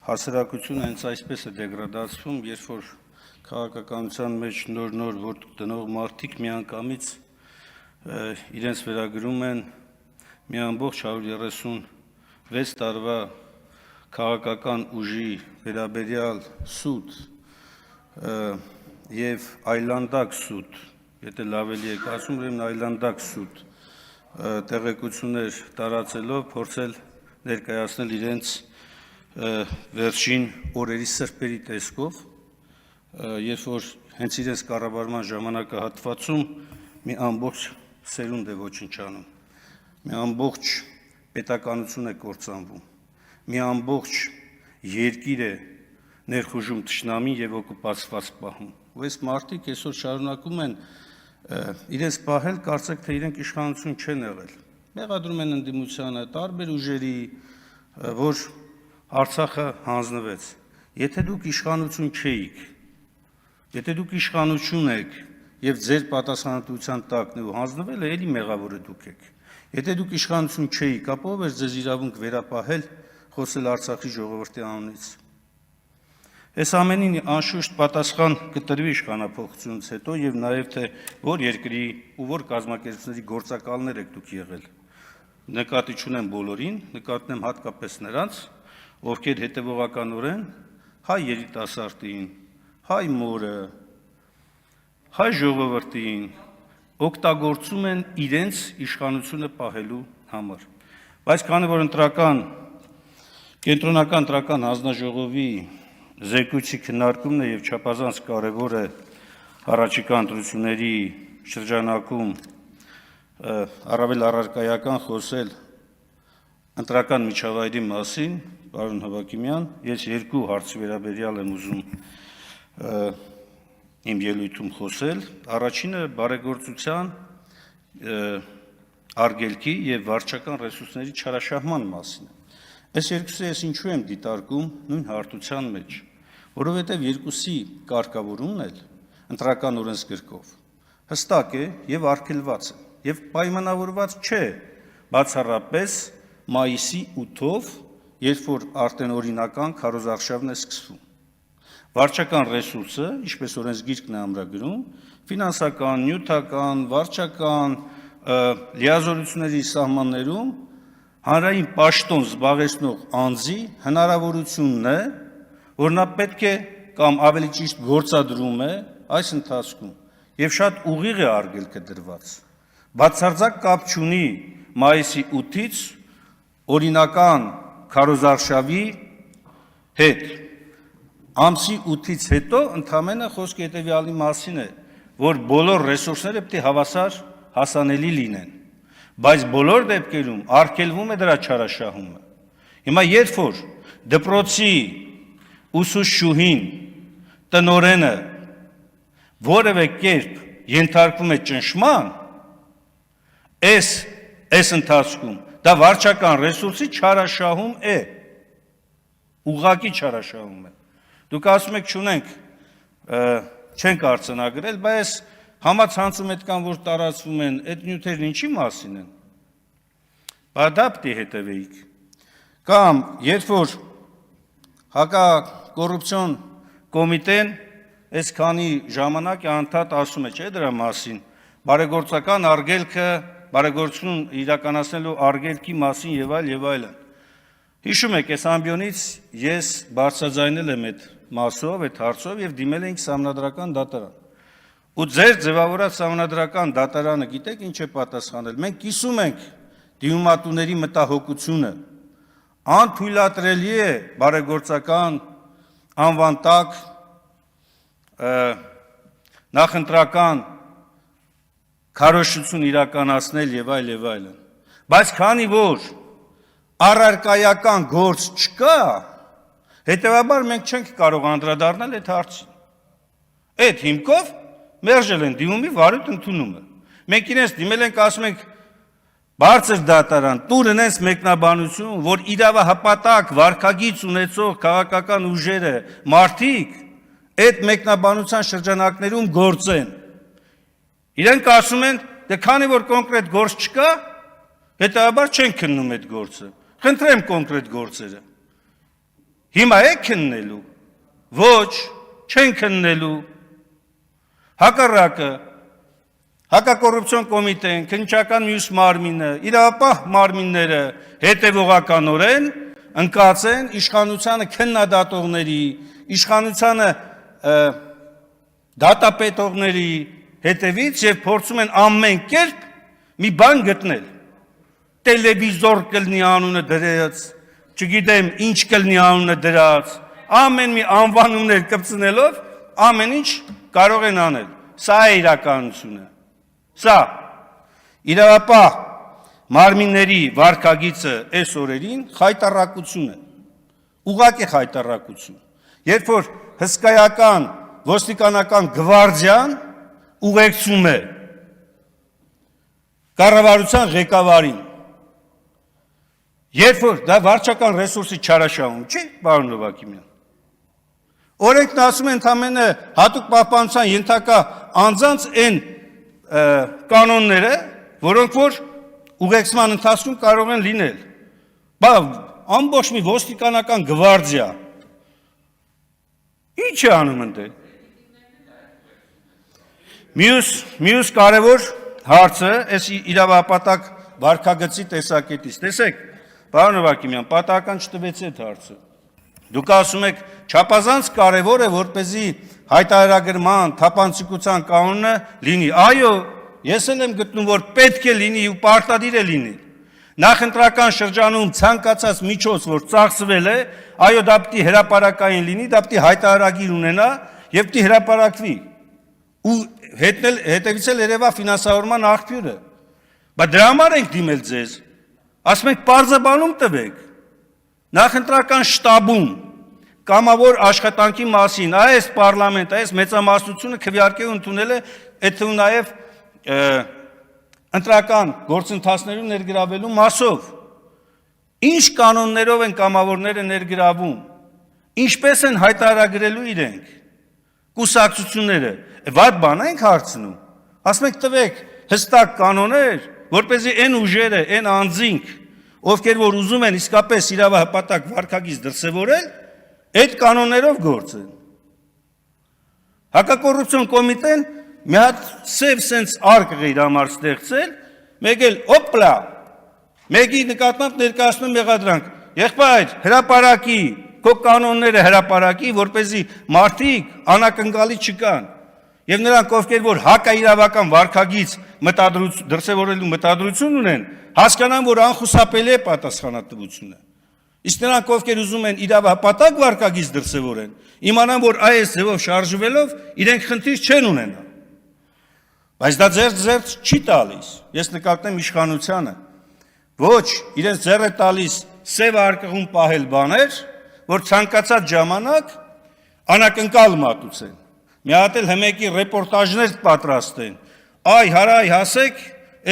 հասարակությունը հենց այսպես է դեգրադացվում, երբ որ քաղաքականության մեջ նոր որդու տնող մարդիկ միանգամից իրենց վերագրում են մի ամբողջ 136 տարվա քաղաքական ուժի վերաբերյալ սուտ եւ այլանդակ սուտ, եթե լավ էլի եք ասում, ուրեմն այլանդակ սուտ տեղեկություններ տարածելով փորձել ներկայացնել իրենց վերջին օրերի սրբերի տեսքով, երբ որ հենց իրենց կառավարման ժամանակահատվածում մի ամբողջ սերունդ է ոչնչանում, մի ամբողջ պետականություն է կործանվում, մի ամբողջ երկիր է ներխուժում թշնամին եւ օկուպացված պահում։ Ու այս մարդիկ այսօր շարունակում են իրենց պահել, կարծեք թե իրենք իշխանություն չեն եղել։ Մեղադրում են ընդդիմությանը, տարբեր ուժերի, որ Արցախը հանձնվեց։ Եթե դուք իշխանություն չէիք, եթե դուք իշխանություն եք եւ ձեր պատասխանատվության տակն ու հանձնվել է, էլի մեղավորը դուք եք։ Եթե դուք իշխանություն չէիք, ապա ով էր ձեզ իրավունք վերապահել խոսել Արցախի ժողովրդի անունից։ Այս ամենին անշուշտ պատասխան կտրվի իշխանափոխությունից հետո եւ նաեւ թե որ երկրի ու որ կազմակերպությունների գործակալներ եք դուք եղել։ Նկատի չունեմ բոլորին, նկատում եմ հատկապես նրանց, ովքեր հետևողականորեն հայ երիտասարդին, հայ մորը, հայ ժողովրդին օգտագործում են իրենց իշխանությունը պահելու համար։ Բայց քանի որ կենտրոնական ընտրական հանձնաժողովի զեկույցի քննարկումն է եւ չափազանց կարեւոր է առաջիկա ընտրությունների շրջանակում առավել առարկայական խոսել ընտրական միջավայրի մասին, պարոն Հովհաննիսյան, ես երկու հարցի վերաբերյալ եմ ուզում իմ ելույթում խոսել։ Առաջինը բարեգործության արգելքի եւ վարչական ռեսուրսների չարաշահման մասին է։ Այս երկուսը ես ինչու եմ դիտարկում նույն հարթության մեջ, որովհետեւ երկուսի կարգավորումն էլ ընտրական օրենսգրքով հստակ է եւ արգելված է եւ պայմանավորված չէ բացառապես մայիսի 8-ով, երբ որ արդեն օրինական քարոզարշավն է սկսվում։ Վարչական ռեսուրսը, ինչպես օրենսգիրքն է ամրագրում, ֆինանսական, նյութական, վարչական լիազորությունների սահմաններում հանրային պաշտոն զբաղեցնող անձի հնարավորությունն է, որ նա պետք է կամ ավելի ճիշտ գործադրում է այս ընթացքում եւ շատ ուղիղ է արգելքը դրված։ Բացարձակ կապ չունի մայիսի 8-ից օրինական քարոզարշավի հետ։ Ամսի 8-ից հետո ընդամենը խոսքը հետեւյալի մասին է, որ բոլոր ռեսուրսները պետք է հավասար հասանելի լինեն, բայց բոլոր դեպքերում արգելվում է դրա չարաշահումը։ Հիմա երբ որ դպրոցի ուսուցչուհին, տնօրենը որևէ կերպ ենթարկվում է ճնշման, այս ընթացքում դա վարչական ռեսուրսի չարաշահում է, ուղղակի չարաշահում է։ Դուք ասում եք չենք արձանագրել, բայց համացանցում այդքան որ տարածվում են, այդ նյութերն ինչի մասին են։ Դա պետք է հետևեիք։ Կամ երբ որ հակակոռուպցիոն կոմիտեն այսքանի ժամանակ անդադ ասում է, չէ՞ դրա մասին, բարեգործական արգելքը, բարեգործություն իրականացնելու արգելքի մասին եւ այլն։ Հիշում եք, այս ամբիոնից ես բարձրաձայնել եմ այդ մասով, այդ հարցով եւ դիմել էինք սահմանադրական դատարան։ Ու ձեր ձևավորած սահմանադրական դատարանը գիտեք ինչ է պատասխանել։ Մենք կիսում ենք դիմումատուների մտահոգությունը։ Անթույլատրելի է բարեգործական անվան տակ նախընտրական քարոզչություն իրականացնել եւ այլն։ Բայց քանի որ առարկայական գործ չկա, հետեւաբար մենք չենք կարող անդրադառնալ այդ հարցին։ Այդ հիմքով մերժել են դիմումի վարույթ ընդունումը։ Մենք իրենց դիմել ենք, ասում ենք բարձր դատարան, տուր ունես մեկնաբանություն, որ իրավահպատակ վարքագիծ ունեցող քաղաքական ուժերը, մարդիկ այդ մեկնաբանության շրջանակներում գործեն։ Իրենք ասում են, դե քանի որ կոնկրետ գործ չկա, հետեւաբար չեն քննում այդ գործը։ Խնդրեմ կոնկրետ գործերը։ Հիմա է քննելու։ Ոչ, չեն քննելու։ Հակառակը Հակակոռուպցիոն կոմիտեն, քննչական մյուս մարմինը, իրավապահ մարմինները հետևողականորեն ընկած են իշխանությանը քննադատողների, իշխանությանը դատապետողների հետևից եւ փորձում են ամեն կերպ մի բան գտնել։ Տելևիզոր կլինի անունը դրած, չգիտեմ ինչ կլինի անունը դրած, ամեն մի անվանումներ կպցնելով ամեն ինչ կարող են անել։ Սա է իրականությունը։ Սա իրավապահ մարմինների վարքագիծը այս օրերին խայտառակություն է, ուղղակի խայտառակություն, երբ որ հսկայական ոստիկանական գվարդիան ուղեկցում է կառավարության ղեկավարին, երբ որ դա վարչական ռեսուրսի չարաշահում չի, պարոն Նովակիմյան, օրենքն ասում է ընդամենը հատուկ պահպանության ենթակա անձանց այն կանոնները, որոնք որ ուղեկցման ընթացքում կարող են լինել, բայց ամբողջ մի ոստիկանական գվարդիա ինչ է անում ընդ Մյուս կարևոր հարցը այս իրավապատակ վարքագծի տեսակետից, տեսեք, պարոն Նովակիմյան, պատահական չտվեց այդ հարցը, դուք ասում եք չափազանց կարևոր է, որպեսզի հայտարարագրման, թափանցիկության կանոնը լինի, այո, ես էլ եմ գտնում, որ պետք է լինի ու պարտադիր է լինի, նախընտրական շրջանում ցանկացած միջոց, որ ծախսվել է, այո, դա պիտի հրապարակային լինի, դա պիտի հայտարարագիր ունենա եւ պիտի հրապարակվի ու հետևից էլ երևա ֆինանսավորման աղբյուրը, բայց դրա համար ենք դիմել ձեզ, ասում ենք պարզաբանում տվեք, նախընտրական շտաբում կամավոր աշխատանքի մասին, այս պարլամենտ, այս մեծամասնությունը քվեարկել ընդունել է, այդ ու նաև ընտրական գործընթացներում ներգրավելու մասով, ինչ կանոններով են կամավորները ներգրավում, ինչպես են հայտարարագրելու իրենք, կուսակցությունները, վատ բան ենք հարցնում, ասում եք տվեք հստակ կանոններ, որպեսզի այն ուժերը, այն անձինք, ովքեր որ ուզում են իսկապես իրավահպատակ վարքագիծ դրսևորել, այդ կանոններով գործեն։ Հակակոռուպցիոն կոմիտեն մի հատ սև սենց արկղ իր համար ստեղծել, մեկ էլ օպլա, մեկի նկատմամբ ներկայացնում մեղադրանք, եղբայր, հրապարակի, քո կանոնները հրապարակի, որպեսզի մարդիկ անակնկալի չկան, եւ նրանք, ովքեր որ հակաիրավական վարքագիծ դրսևորելու մտադրություն ունեն, հասկանան, որ անխուսափելի է պատասխանատվությունը։ Իսկ նրանք, ովքեր ուզում են իրավահպատակ վարքագիծ դրսևորեն, իմանան, որ այս ձևով շարժվելով իրենք խնդիր չեն ունենա։ Բայց դա ձեռք չի տալիս։ Ես նկատեմ իշխանությանը, ոչ, իրենց ձեռ է տալիս սև արկղում պահել բաներ, որ ցանկացած ժամանակ անակնկալ մատուցեն։ Մի հատ էլ հմեկի ռեպորտաժներ պատրաստեն, այ հարայ հասեք,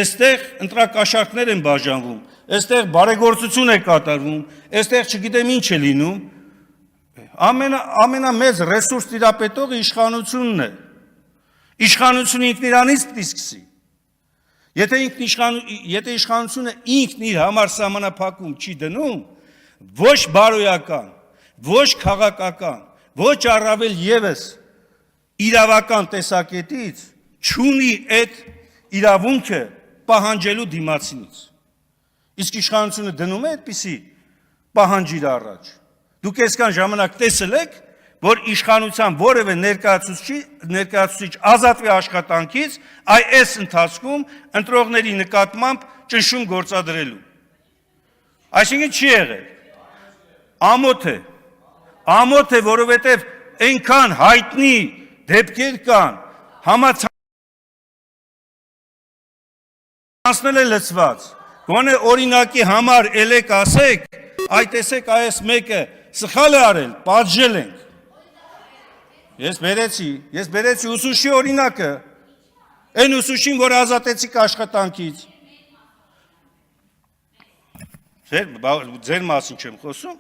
այստեղ ընտրակաշառքներ են բաժանվում, այստեղ բարեգործություն է կատարվում, այստեղ չգիտեմ ինչ է լինում, ամենամեծ ռեսուրս տիրապետողը իշխանությունն է, իշխանությունը ինքն իրանից պիտի սկսի, եթե իշխանությունը ինքն իր համար սահմանափակում չի դնում, ոչ բարոյական, ոչ քաղաքական, ոչ առավել ևս իրավական տեսակետից չունի այդ իրավունքը պահանջելու դիմացինից։ Իսկ իշխանությունը դնում է այդպիսի պահանջ իր առաջ։ Դուք այսքան ժամանակ տեսել եք, որ իշխանության որևէ ներկայացուցիչ ազատվի աշխատանքից այս ընթացքում ընտրողների նկատմամբ ճնշում գործադրելու։ Այսինքն չի եղել։ Ամոթ է, որովհետև այնքան հայտնի դեպքեր կան, համացանցնել է լծված, գոնե օրինակի համար ելեք ասեք, այ տեսեք այս մեկը սխալ է արել, պատժել ենք։ Ես բերեցի ուսուցչի օրինակը, այն ուսուցչին, որ ազատեցիք աշխատանքից։ Ձեր մասին չեմ խոսում,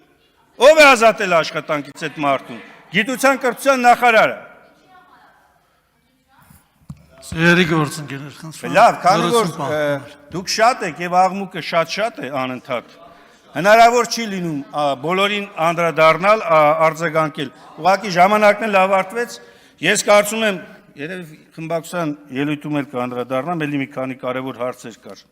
ով է ազատել աշխատանքից այդ մարդուն, գիտության կրթության նախարարը։ Սերի գործընկերներ, խնդրում եմ։ Լավ, քանի որ դուք շատ եք եւ աղմուկը շատ է անընդհատ Հնարավոր չի լինում բոլորին անդրադառնալ, արձագանքել։ Ուղղակի ժամանակն էլ ավարտվեց։ Ես կարծում եմ, երևի խմբակցության ելույթում էլ կանդրադառնամ, ելի մի քանի կարևոր հարցեր կար։